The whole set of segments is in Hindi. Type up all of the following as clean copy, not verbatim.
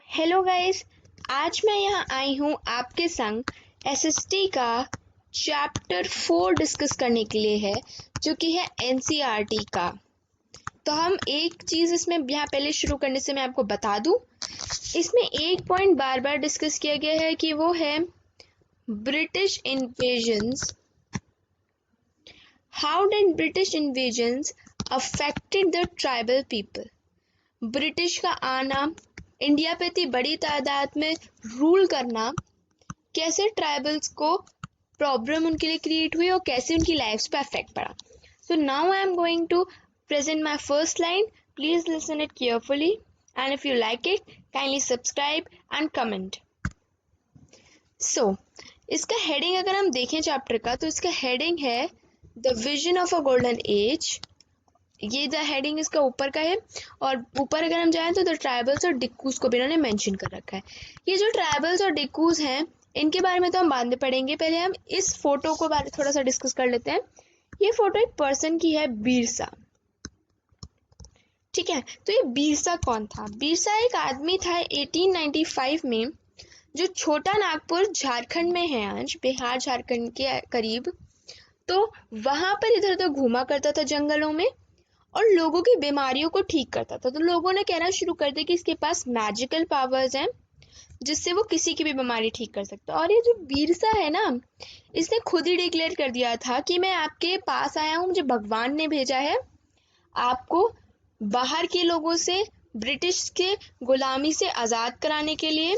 Hello guys. आज मैं यहाँ आई हूँ आपके संग एसएसटी का चैप्टर 4 डिस्कस करने के लिए है, जो कि है एनसीईआरटी का। तो हम एक चीज़ इसमें यहाँ पहले शुरू करने से मैं आपको बता दूँ, इसमें एक पॉइंट बार बार डिस्कस किया गया है कि वो है British invasions. How did British invasions affected the tribal people. British का आना, इंडिया पे इतनी बड़ी तादाद में रूल करना, कैसे ट्राइबल्स को प्रॉब्लम उनके लिए क्रिएट हुई और कैसे उनकी लाइफ्स पे अफेक्ट पड़ा। So now I am going to present my first line. Please listen it carefully and if you like it kindly subscribe and comment. So इसका हेडिंग अगर हम देखें चैप्टर का, तो इसका हेडिंग है the vision of a golden age. ये द हेडिंग इसका ऊपर का है, और ऊपर अगर हम जाएं तो द ट्राइबल्स और डिक्कूज को भी इन्होंने मेंशन कर रखा है। ये जो ट्राइबल्स और डिक्कूज हैं, इनके बारे में तो हम बाद में पढ़ेंगे। पहले हम इस फोटो को बारे थोड़ा सा डिस्कस कर लेते हैं। ये फोटो एक पर्सन की है, बिरसा। ठीक है, तो ये बिरसा कौन था? बिरसा एक आदमी था 1895 में, जो छोटा नागपुर झारखंड में है, आज बिहार झारखंड के करीब। तो वहां पर इधर उधर घूमा करता था जंगलों में और लोगों की बीमारियों को ठीक करता था। तो लोगों ने कहना शुरू कर दिया कि इसके पास मैजिकल पावर्स हैं, जिससे वो किसी की भी बीमारी ठीक कर सकता है। और ये जो बिरसा है ना, इसने खुद ही डिक्लेयर कर दिया था कि मैं आपके पास आया हूँ, मुझे भगवान ने भेजा है आपको बाहर के लोगों से, ब्रिटिश के गुलामी से आज़ाद कराने के लिए।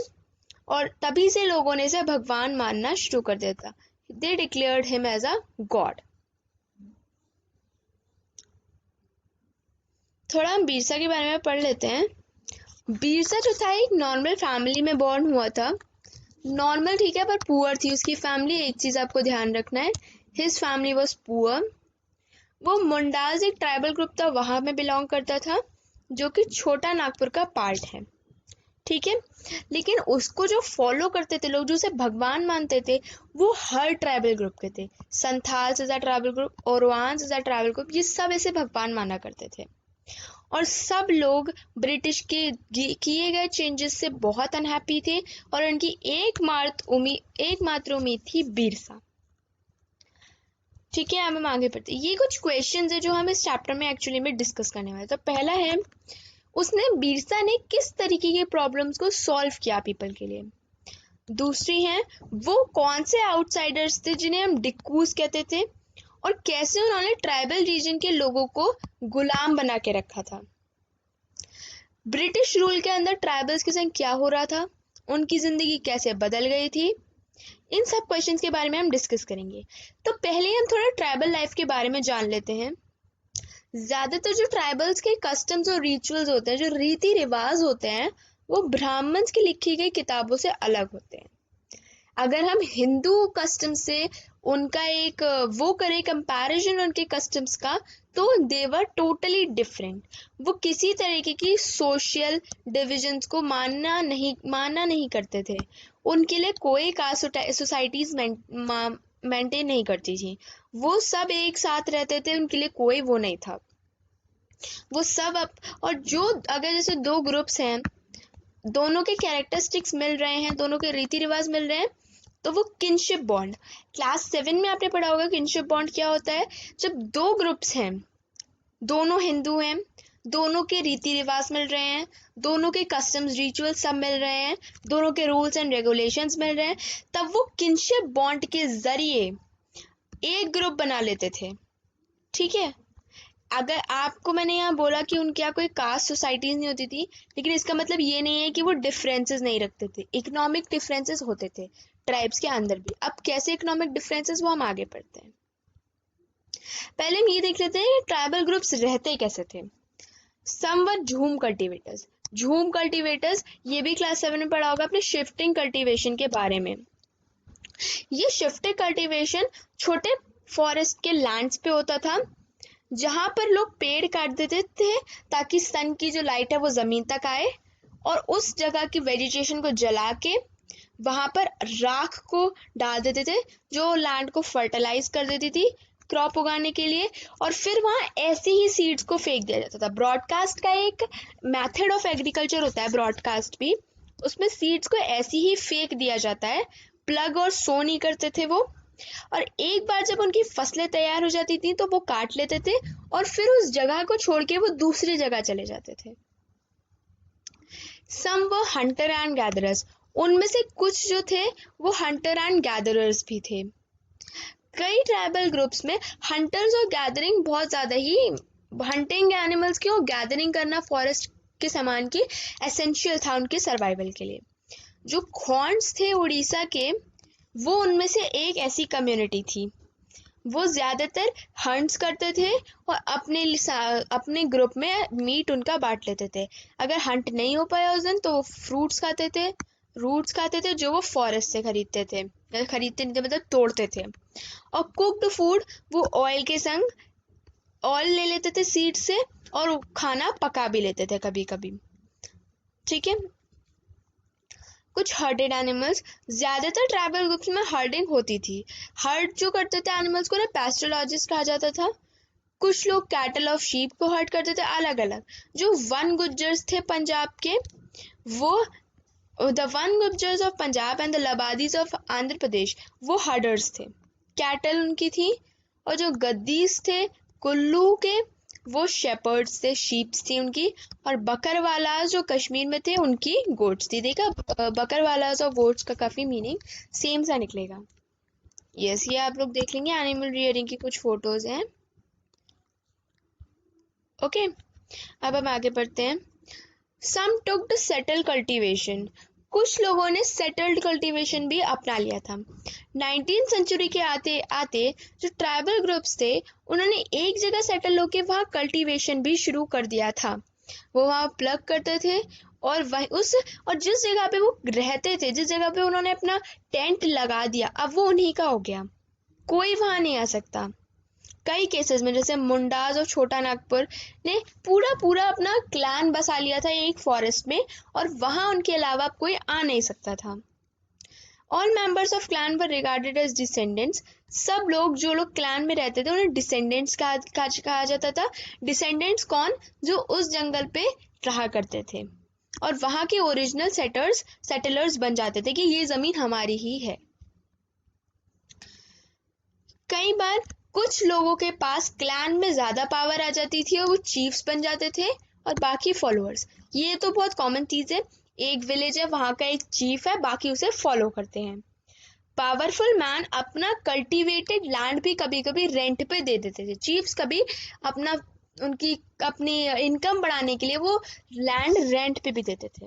और तभी से लोगों ने इसे भगवान मानना शुरू कर दिया था। They declared him as a god. थोड़ा हम बिरसा के बारे में पढ़ लेते हैं। बिरसा जो था एक नॉर्मल फैमिली में बॉर्न हुआ था। नॉर्मल ठीक है, पर पुअर थी उसकी फैमिली। एक चीज आपको ध्यान रखना है, हिज फैमिली वाज पुअर। वो मुंडाज एक ट्राइबल ग्रुप था, वहां में बिलोंग करता था, जो कि छोटा नागपुर का पार्ट है। ठीक है, लेकिन उसको जो फॉलो करते थे लोग, जो उसे भगवान मानते थे, वो हर ट्राइबल ग्रुप के थे। संथाल से ट्राइबल ग्रुप, ओरवान से ट्राइबल ग्रुप, ये सब ऐसे भगवान माना करते थे। और सब लोग ब्रिटिश के किए गए चेंजेस से बहुत अनहैप्पी थे, और उनकी एकमात्र उम्मीद थी बिरसा। ठीक है, अब हम आगे बढ़ते हैं। ये कुछ क्वेश्चंस है जो हम इस चैप्टर में एक्चुअली में डिस्कस करने वाले। तो पहला है, बिरसा ने किस तरीके के प्रॉब्लम्स को सॉल्व किया पीपल के लिए। दूसरी है, वो कौन से आउटसाइडर्स थे जिन्हें हम डिक्कूज कहते थे, और कैसे उन्होंने ट्राइबल रीजन के लोगों को गुलाम बना के रखा था। ब्रिटिश रूल के अंदर ट्राइबल्स के संग क्या हो रहा था, उनकी जिंदगी कैसे बदल गई थी, इन सब क्वेश्चंस के बारे में हम डिस्कस करेंगे। तो पहले हम थोड़ा ट्राइबल लाइफ के बारे में जान लेते हैं। ज्यादातर जो ट्राइबल्स के कस्टम्स और रिचुअल्स होते हैं, जो रीति रिवाज होते हैं, वो ब्राह्मण्स की लिखी गई किताबों से अलग होते हैं। अगर हम हिंदू कस्टम से उनका एक वो करें कंपैरिजन उनके कस्टम्स का, तो देवर टोटली डिफरेंट। वो किसी तरीके की सोशल डिविजन्स को मानना नहीं करते थे। उनके लिए कोई कास्ट सोसाइटीज मेंटेन नहीं करती थी। वो सब एक साथ रहते थे, उनके लिए कोई वो नहीं था। वो सब और जो अगर जैसे दो ग्रुप्स हैं, दोनों के कैरेक्टरिस्टिक्स मिल रहे हैं, दोनों के रीति रिवाज मिल रहे हैं, तो वो किनशिप बॉन्ड। क्लास 7 में आपने पढ़ा होगा किनशिप बॉन्ड क्या होता है। जब दो ग्रुप्स हैं, दोनों हिंदू हैं, दोनों के रीति रिवाज मिल रहे हैं, दोनों के कस्टम्स रिचुअल्स सब मिल रहे हैं, दोनों के रूल्स एंड रेगुलेशंस मिल रहे हैं, तब वो किनशिप बॉन्ड के जरिए एक ग्रुप बना लेते थे। ठीक है, अगर आपको मैंने यहाँ बोला कि उनके यहाँ कोई कास्ट सोसाइटीज नहीं होती थी, लेकिन इसका मतलब ये नहीं है कि वो डिफरेंसेस नहीं रखते थे। इकोनॉमिक डिफरेंसेस होते थे ट्राइब्स के अंदर भी। अब कैसे इकोनॉमिक डिफरेंसेस, वो हम आगे पढ़ते हैं। पहले हम ये देख लेते हैं ट्राइबल ग्रुप्स रहते कैसे थे। सम वर झूम कल्टीवेटर्स। झूम कल्टीवेटर्स, ये भी क्लास 7 में पढ़ा होगा आपने, शिफ्टिंग कल्टीवेशन के बारे में। ये शिफ्टिंग कल्टीवेशन छोटे फॉरेस्ट के लैंड्स पे होता था, जहां पर लोग पेड़ काट देते थे ताकि सन की जो लाइट है वो जमीन तक आए, और उस जगह की वेजिटेशन को जला के वहां पर राख को डाल देते थे, जो लैंड को फर्टिलाइज कर देती थी क्रॉप उगाने के लिए। और फिर वहां ऐसे ही सीड्स को फेंक दिया जाता था। ब्रॉडकास्ट का एक मेथड ऑफ एग्रीकल्चर होता है, ब्रॉडकास्ट भी। उसमें सीड्स को ऐसे ही फेंक दिया जाता है, प्लग और सो नहीं करते थे वो। और एक बार जब उनकी फसलें तैयार हो जाती थी तो वो काट लेते थे और फिर उस जगह को छोड़ के वो दूसरी जगह चले जाते थे। सम वो हंटर एंड गैदरर्स, उनमें से कुछ जो थे वो हंटर एंड गैदरर्स भी थे। कई ट्राइबल ग्रुप्स में हंटर्स और गैदरिंग बहुत ज़्यादा ही, हंटिंग एनिमल्स की और गैदरिंग करना फॉरेस्ट के सामान की एसेंशियल था उनके सर्वाइवल के लिए। जो खोंड्स थे उड़ीसा के, वो उनमें से एक ऐसी कम्युनिटी थी। वो ज़्यादातर हंट्स करते थे और अपने ग्रुप में मीट उनका बांट लेते थे। अगर हंट नहीं हो पाया उस दिन तो वो फ्रूट्स खाते थे, रूट्स खाते थे जो वो फॉरेस्ट से खरीदते थे, खरीदते नहीं थे मतलब तोड़ते थे। और कुक्ड फूड वो ऑयल के संग ऑयल ले लेते थे सीड से और खाना पका भी लेते थे कभी कभी। ठीक है। कुछ हर्डेड एनिमल्स, ज़्यादातर ट्राइबल ग्रुप्स में हर्डिंग होती थी। हर्ड जो करते थे एनिमल्स को ना पैस्टोलॉजिस्ट कहा जाता था। कुछ लोग कैटल और शीप को हर्ड करते थे अलग अलग। जो वन गुज्जर्स थे पंजाब के, वो the Van Gujjars of Punjab and the Labadis of Andhra Pradesh, वो हर्डर्स थे, कैटल उनकी थी। और जो गद्दीस थे कुल्लू के, वो शेपर्ड्स थे, शीप्स थी उनकी। और बकरवालाज जो कश्मीर में थे, उनकी गोट्स थी। देखा, बकरवालाज और गोट्स का काफ़ी मीनिंग सेम सा निकलेगा। यस, ये आप लोग देख लेंगे, एनिमल रियरिंग की कुछ फोटोज हैं। ओके, अब हम आगे बढ़ते हैं। सम टुक द सेटल कल्टीवेशन, कुछ लोगों ने सेटल्ड कल्टीवेशन भी अपना लिया था। 19th सेंचुरी के आते आते जो ट्राइबल ग्रुप्स थे, उन्होंने एक जगह सेटल होकर वहाँ कल्टीवेशन भी शुरू कर दिया था। वो वहाँ प्लग करते थे और जिस जगह पे वो रहते थे, जिस जगह पे उन्होंने अपना टेंट लगा दिया, अब वो उन्हीं का हो गया, कोई वहाँ नहीं आ सकता। कई केसेस में जैसे मुंडाज और छोटा नागपुर ने पूरा अपना क्लैन बसा लिया था एक फॉरेस्ट में, और वहां उनके अलावा कोई आ नहीं सकता था। All members of clan were regarded as descendants, सब लोग जो लोग क्लैन में रहते थे उन्हें डिसेंडेंट्स कहा जाता था। डिसेंडेंट्स कौन? जो उस जंगल पे रहा करते थे और वहां के ओरिजिनल सेटलर्स बन जाते थे कि ये जमीन हमारी ही है। कई बार कुछ लोगों के पास क्लैन में ज़्यादा पावर आ जाती थी और वो चीफ्स बन जाते थे और बाकी फॉलोअर्स। ये तो बहुत कॉमन चीज़ है, एक विलेज है, वहाँ का एक चीफ है, बाकी उसे फॉलो करते हैं। पावरफुल मैन अपना कल्टीवेटेड लैंड भी कभी कभी रेंट पे दे देते थे। चीफ्स कभी अपनी इनकम बढ़ाने के लिए वो लैंड रेंट पे भी देते थे।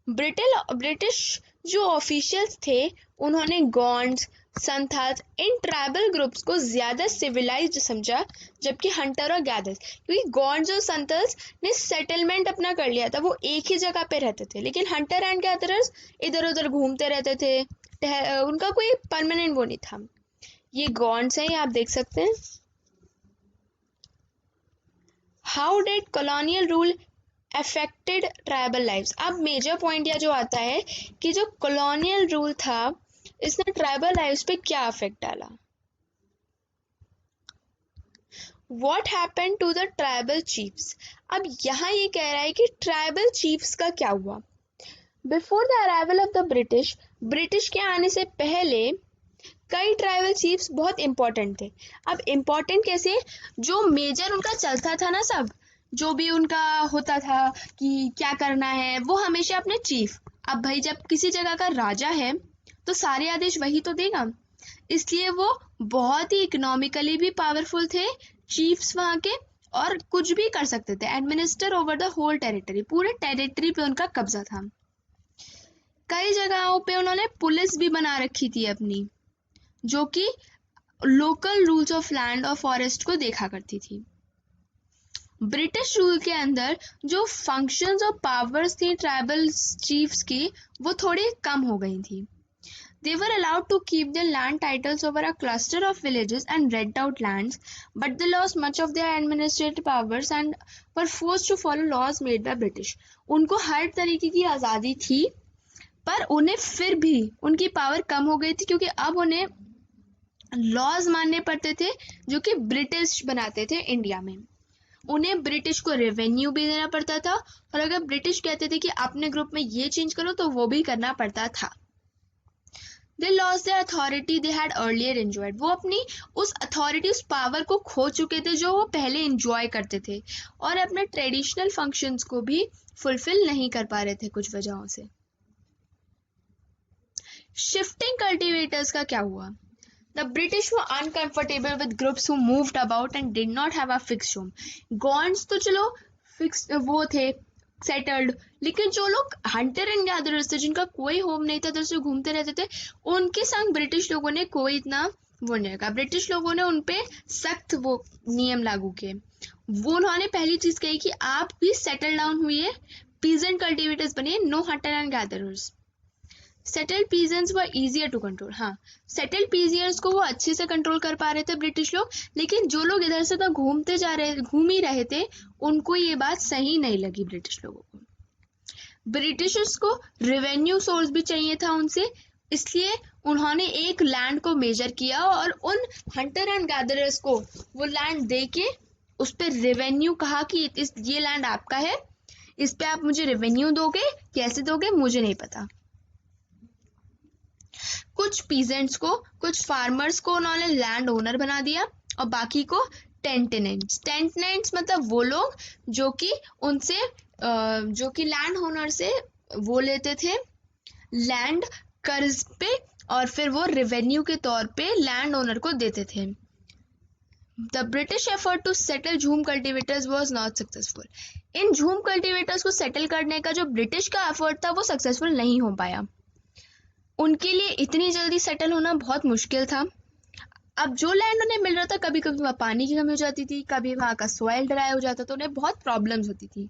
ब्रिटिश जो ऑफिशियल्स थे, उन्होंने Gonds, Santhals, in tribal groups को ज़्यादा सिविलाइज्ड समझा, जबकि हंटर और गैदर्स, क्योंकि गॉन्ड्स और संथाल्स ने सेटलमेंट अपना कर लिया था, वो एक ही जगह पे रहते थे। लेकिन हंटर एंड गैदरर्स इधर उधर घूमते रहते थे, उनका कोई परमानेंट वो नहीं था। ये गॉन्ड्स हैं, ये आप देख सकते हैं। How did colonial rule affected tribal lifes? अब मेजर पॉइंट यह जो आता है कि जो कॉलोनियल रूल था, इसने ट्राइबल लाइफ्स पे क्या अफेक्ट डाला। What happened to the tribal chiefs? अब यहाँ ये कह रहा है कि ट्राइबल चीफ्स का क्या हुआ। Before the arrival of the British के आने से पहले कई ट्राइबल चीफ्स बहुत इंपॉर्टेंट थे। अब इंपॉर्टेंट कैसे? जो मेजर उनका चलता था ना, सब जो भी उनका होता था कि क्या करना है, वो हमेशा अपने चीफ। अब भाई जब किसी जगह का राजा है तो सारे आदेश वही तो देगा, इसलिए वो बहुत ही इकोनॉमिकली भी पावरफुल थे चीफ्स वहाँ के, और कुछ भी कर सकते थे, administer over the whole territory, पूरे टेरिटरी पे उनका कब्जा था। कई जगहों पे उन्होंने पुलिस भी बना रखी थी अपनी, जो कि लोकल रूल्स ऑफ लैंड और फॉरेस्ट को देखा करती थी। ब्रिटिश रूल के अंदर जो फंक्शंस और पावर्स थी ट्राइबल चीफ्स की, वो थोड़ी कम हो गई थी। They were allowed to keep their land titles over a cluster of villages and rent out lands, but they lost much of their administrative powers and were forced to follow laws made by British. उनको हर तरीके की आज़ादी थी, पर उन्हें फिर भी उनकी पावर कम हो गई थी, क्योंकि अब उन्हें लॉज मानने पड़ते थे जो कि ब्रिटिश बनाते थे इंडिया में। उन्हें ब्रिटिश को रेवेन्यू भी देना पड़ता था, और अगर ब्रिटिश कहते थे कि अपने ग्रुप में ये चेंज करो तो वो भी करना पड़ता था। They lost the authority they had earlier enjoyed. वो अपनी उस अथॉरिटी, उस पावर को खो चुके थे जो वो पहले इंजॉय करते थे, और अपने ट्रेडिशनल फंक्शंस को भी फुलफिल नहीं कर पा रहे थे कुछ वजहों से। शिफ्टिंग कल्टीवेटर्स का क्या हुआ? The British were uncomfortable with groups who moved about and did not have a fixed home. Gonds तो चलो फिक्स वो थे, सेटल्ड, लेकिन जो लोग हंटर एंड गैदरर्स थे, जिनका कोई होम नहीं था, दूसरे घूमते रहते थे, उनके संग ब्रिटिश लोगों ने कोई इतना वो नहीं रखा। ब्रिटिश लोगों ने उनपे सख्त वो नियम लागू किए। वो उन्होंने पहली चीज कही कि आप भी सेटल डाउन हुई, पीजेंट कल्टीवेटर्स बनिए, no hunter and gatherers. Settled peasants were easier to control. हाँ, सेटल्ड पीजियर्स को वो अच्छे से कंट्रोल कर पा रहे थे ब्रिटिश लोग, लेकिन जो लोग इधर से तो घूम ही रहे थे, उनको ये बात सही नहीं लगी ब्रिटिश लोगों को। ब्रिटिशर्स को रेवेन्यू सोर्स भी चाहिए था उनसे, इसलिए उन्होंने एक लैंड को मेजर किया और उन हंटर एंड गैदरर्स को वो लैंड दे के उस पर रेवेन्यू कहा कि ये लैंड आपका है, इस पे आप मुझे रेवेन्यू दोगे, कैसे दोगे मुझे नहीं पता। कुछ पीजेंट्स को, कुछ फार्मर्स को उन्होंने लैंड ओनर बना दिया और बाकी को टेंटेनेंट्स। टेंटेनेंट्स मतलब वो लोग जो कि लैंड ओनर से वो लेते थे लैंड कर्ज पे, और फिर वो रेवेन्यू के तौर पे लैंड ओनर को देते थे। The British effort to settle झूम कल्टीवेटर्स was not successful. इन झूम कल्टीवेटर्स को सेटल करने का जो ब्रिटिश का एफर्ट था वो सक्सेसफुल नहीं हो पाया। उनके लिए इतनी जल्दी सेटल होना बहुत मुश्किल था। अब जो लैंड उन्हें मिल रहा था, कभी कभी वहाँ पानी की कमी हो जाती थी, कभी वहाँ का सॉइल ड्राई हो जाता, तो उन्हें बहुत प्रॉब्लम्स होती थी।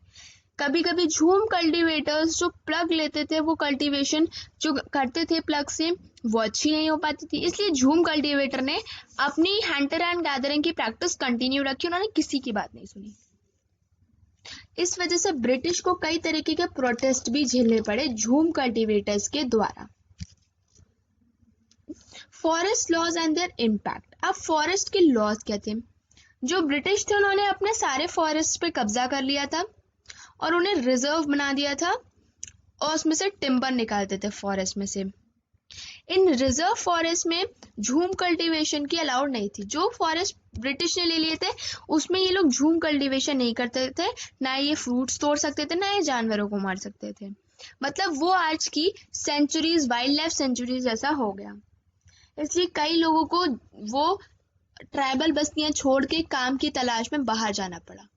कभी कभी झूम कल्टीवेटर्स जो प्लग लेते थे, वो कल्टीवेशन जो करते थे प्लग से, वो अच्छी नहीं हो पाती थी, इसलिए झूम कल्टीवेटर ने अपनी हंटर एंड गैदरिंग की प्रैक्टिस कंटिन्यू रखी, उन्होंने किसी की बात नहीं सुनी। इस वजह से ब्रिटिश को कई तरीके के प्रोटेस्ट भी झेलने पड़े झूम कल्टीवेटर्स के द्वारा। Forest laws and their impact. अब फॉरेस्ट के लॉज क्या थे? जो ब्रिटिश थे उन्होंने अपने सारे फॉरेस्ट पे कब्जा कर लिया था और उन्हें रिजर्व बना दिया था, और उसमें से टिम्बर निकालते थे फॉरेस्ट में से। इन रिजर्व फॉरेस्ट में झूम कल्टीवेशन की अलाउड नहीं थी। जो फॉरेस्ट ब्रिटिश ने ले लिए थे उसमें ये लोग झूम कल्टीवेशन नहीं करते थे, ना ये फ्रूट्स तोड़ सकते थे, ना ये जानवरों को मार सकते थे। मतलब वो आज की सेंचुरीज, वाइल्ड लाइफ सेंचुरीज जैसा हो गया। इसलिए कई लोगों को वो ट्राइबल बस्तियां छोड़ के काम की तलाश में बाहर जाना पड़ा।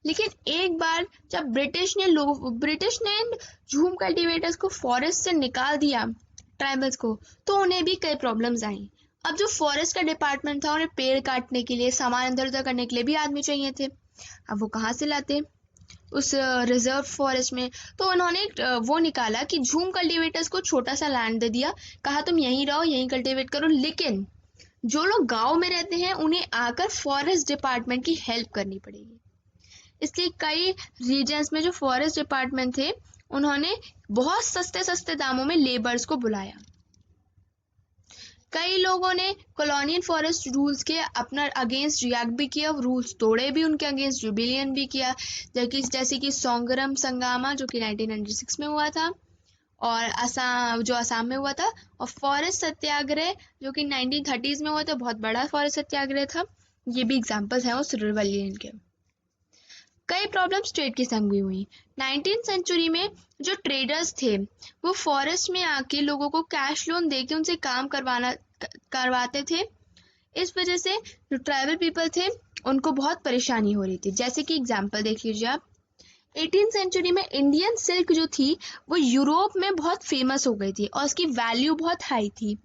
लेकिन एक बार जब ब्रिटिश ने झूम कल्टीवेटर्स को फॉरेस्ट से निकाल दिया, ट्राइबल्स को, तो उन्हें भी कई प्रॉब्लम्स आई। अब जो फॉरेस्ट का डिपार्टमेंट था, उन्हें पेड़ काटने के लिए, सामान इधर उधर करने के लिए भी आदमी चाहिए थे। अब वो कहाँ से लाते उस रिजर्व फॉरेस्ट में? तो उन्होंने वो निकाला कि झूम कल्टीवेटर्स को छोटा सा लैंड दे दिया, कहा तुम यहीं रहो, यहीं कल्टीवेट करो, लेकिन जो लोग गांव में रहते हैं उन्हें आकर फॉरेस्ट डिपार्टमेंट की हेल्प करनी पड़ेगी। इसलिए कई रीजन्स में जो फॉरेस्ट डिपार्टमेंट थे, उन्होंने बहुत सस्ते दामों में लेबर्स को बुलाया। कई लोगों ने कॉलोनियल फॉरेस्ट रूल्स के अपना अगेंस्ट रिएक्ट भी किया, रूल्स तोड़े भी, उनके अगेंस्ट रिबेलियन भी किया, जैसे कि सोंगरम संगामा जो कि 1996 में हुआ था, और असम में हुआ था, और फॉरेस्ट सत्याग्रह जो कि 1930s में हुआ था, बहुत बड़ा फॉरेस्ट सत्याग्रह था। ये भी एग्जाम्पल्स हैं उस रिबेलियन के। कई प्रॉब्लम्स ट्रेड के संग भी हुई। 19th सेंचुरी में जो ट्रेडर्स थे वो फॉरेस्ट में आके लोगों को कैश लोन देके उनसे काम करवाते थे। इस वजह से जो ट्राइबल पीपल थे उनको बहुत परेशानी हो रही थी। जैसे कि एग्जांपल देख लीजिए आप, 18th सेंचुरी में इंडियन सिल्क जो थी वो यूरोप में बहुत फेमस हो गई थी और उसकी वैल्यू बहुत हाई थी।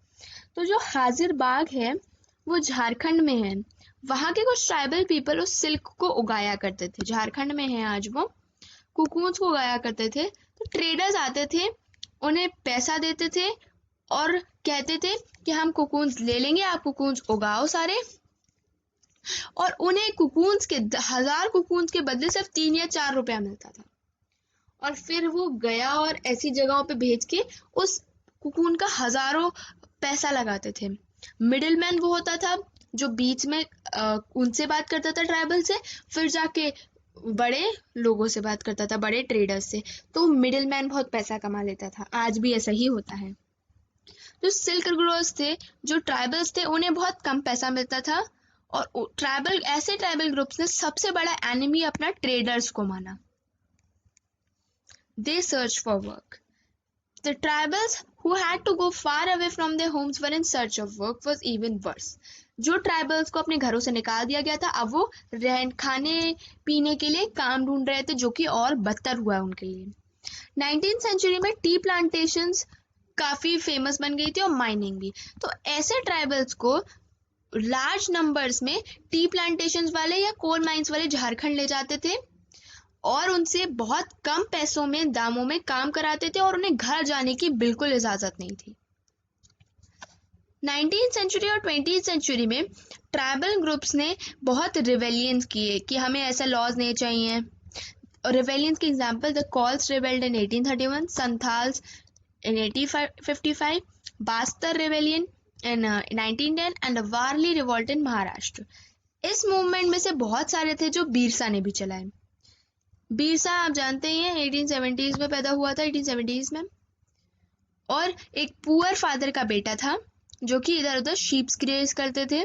तो जो हाजिर बाग है वो झारखंड में है, वहाँ के कुछ ट्राइबल पीपल उस सिल्क को उगाया करते थे। झारखंड में है आज वो, कुकून्स को उगाया करते थे। तो ट्रेडर्स आते थे, उन्हें पैसा देते थे और कहते थे कि हम कुकून्स ले लेंगे, आप कुकून्स उगाओ सारे, और उन्हें कुकून्स के 1000 कुकून्स के बदले सिर्फ 3 या 4 रुपया मिलता था। और फिर वो गया और ऐसी जगहों पे भेज के उस कुकून का हजारों पैसा लगाते थे। मिडिलमैन वो होता था जो बीच में उनसे बात करता था ट्राइबल से, फिर जाके बड़े लोगों से बात करता था, बड़े ट्रेडर्स से। तो मिडिल मैन बहुत पैसा कमा लेता था, आज भी ऐसा ही होता है। जो सिल्क रोड्स थे, जो ट्राइबल्स थे, उन्हें बहुत कम पैसा मिलता था, और ऐसे ट्राइबल ग्रुप्स ने सबसे बड़ा एनिमी अपना ट्रेडर्स को माना। They search for work. The tribals who had to go far away from their homes were in search of work was even worse. जो ट्राइबल्स को अपने घरों से निकाल दिया गया था, अब वो खाने पीने के लिए काम ढूंढ रहे थे, जो कि और बदतर हुआ उनके लिए। 19th सेंचुरी में टी प्लांटेशंस काफी फेमस बन गई थी, और माइनिंग भी। तो ऐसे ट्राइबल्स को लार्ज नंबर्स में टी प्लांटेशंस वाले या कोल माइंस वाले झारखंड ले जाते थे, और उनसे बहुत कम पैसों में, दामों में काम कराते थे, और उन्हें घर जाने की बिल्कुल इजाजत नहीं थी। 19th सेंचुरी और 20th सेंचुरी में ट्राइबल ग्रुप्स ने बहुत रिवेलियंस किए कि हमें ऐसा लॉज नहीं चाहिए। और रिवेलियंस के example, the Kols rebelled in 1831, Santhals in 1855, Bastar rebellion in 1910 and the Warli revolt in Maharashtra. इस मूवमेंट में से बहुत सारे थे जो बिरसा ने भी चलाए। बिरसा आप जानते ही हैं 1870s में पैदा हुआ था, 1870s में, और एक पुअर फादर का बेटा था जो कि इधर उधर शीप्स ग्रेज करते थे।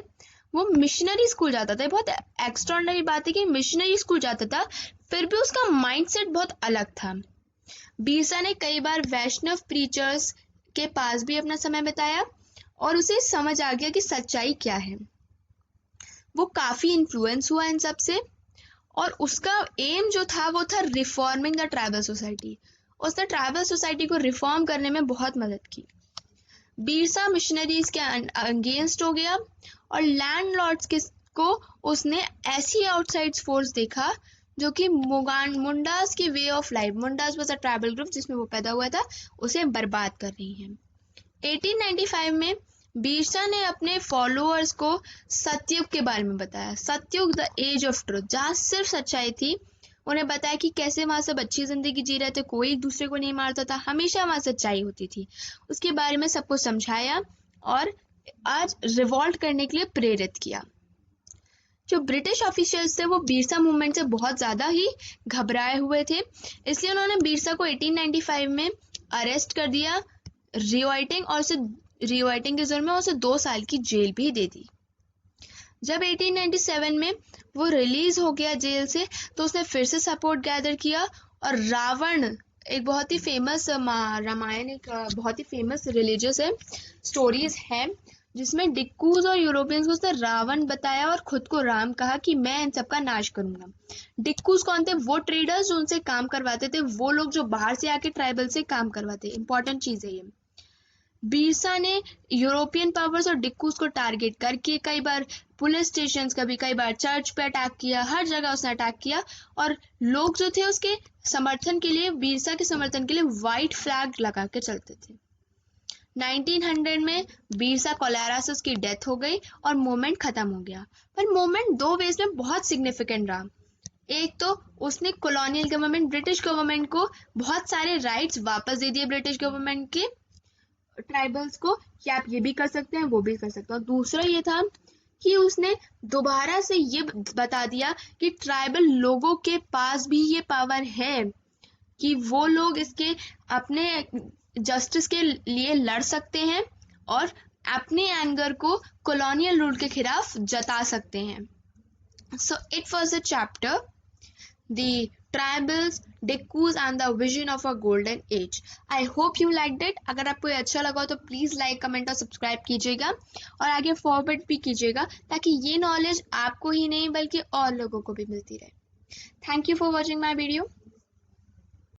वो मिशनरी स्कूल जाता था। बहुत एक्स्ट्राऑर्डिनरी बात है कि मिशनरी स्कूल जाता था, फिर भी उसका माइंडसेट बहुत अलग था। बिरसा ने कई बार वैष्णव प्रीचर्स के पास भी अपना समय बिताया, और उसे समझ आ गया कि सच्चाई क्या है। वो काफी इन्फ्लुएंस हुआ इन सब से, और उसका एम जो था वो था रिफॉर्मिंग द ट्राइबल सोसाइटी। उसने ट्राइबल सोसाइटी को रिफॉर्म करने में बहुत मदद की। बिरसा मिशनरीज के अगेंस्ट हो गया, और लैंडलॉर्ड्स को उसने ऐसी आउटसाइड फोर्स देखा जो कि मुंडास की way of life, Mundas was a tribal group जिसमें वो पैदा हुआ था, उसे बर्बाद कर रही है। 1895 में बिरसा ने अपने फॉलोअर्स को सतयुग के बारे में बताया। सतयुग, द एज ऑफ ट्रुथ, जहाँ सिर्फ सच्चाई थी। उन्हें बताया कि कैसे वहां सब अच्छी जिंदगी जी रहे थे, कोई एक दूसरे को नहीं मारता था, हमेशा वहां सच्चाई होती थी। उसके बारे में सबको समझाया, और आज रिवॉल्ट करने के लिए प्रेरित किया। जो ब्रिटिश ऑफिशियल्स थे वो बिरसा मूवमेंट से बहुत ज्यादा ही घबराए हुए थे, इसलिए उन्होंने बिरसा को 1895 में अरेस्ट कर दिया, रिवाइटिंग, और उसे रिवाइटिंग के जुर्म में उसे 2 साल की जेल भी दे दी। जब 1897 में वो रिलीज हो गया जेल से, तो उसने फिर से सपोर्ट गैदर किया, और रावण, एक बहुत ही फेमस रामायण, एक बहुत ही फेमस रिलीजियस है, स्टोरीज है, जिसमें डिक्कूज और यूरोपियंस को उसने रावण बताया और खुद को राम कहा कि मैं इन सबका नाश करूंगा। डिक्कूज कौन थे? वो ट्रेडर्स जो उनसे काम करवाते थे, वो लोग जो बाहर से आके ट्राइबल से काम करवाते। इंपॉर्टेंट चीज है ये। बिरसा ने यूरोपियन पावर्स और डिक्कूज को टारगेट करके कई बार पुलिस स्टेशंस, कई बार चर्च पे अटैक किया, हर जगह उसने अटैक किया, और लोग जो थे उसके समर्थन के लिए, बिरसा के समर्थन के लिए व्हाइट फ्लैग लगा के चलते थे। 1900 में बिरसा कोलेरा से उसकी डेथ हो गई और मूवमेंट खत्म हो गया। पर मूवमेंट 2 वेज में बहुत सिग्निफिकेंट रहा। एक तो उसने कॉलोनियल गवर्नमेंट, ब्रिटिश गवर्नमेंट को बहुत सारे राइट्स वापस दे दिए, ब्रिटिश गवर्नमेंट के ट्राइबल्स को, कि आप ये भी कर सकते हैं, वो भी कर सकते हैं। और दूसरा ये था कि उसने दोबारा से ये बता दिया कि ट्राइबल लोगों के पास भी ये पावर है कि वो लोग इसके अपने जस्टिस के लिए लड़ सकते हैं, और अपने एंगर को कॉलोनियल रूल के खिलाफ जता सकते हैं। So it was a chapter, the tribals, Dikkus and the vision of a golden age. I hope you liked it. अगर आपको ये अच्छा लगा तो प्लीज लाइक, कमेंट और सब्सक्राइब कीजिएगा, और आगे फॉरवर्ड भी कीजिएगा, ताकि ये नॉलेज आपको ही नहीं बल्कि और लोगों को भी मिलती रहे। Thank you for watching my video.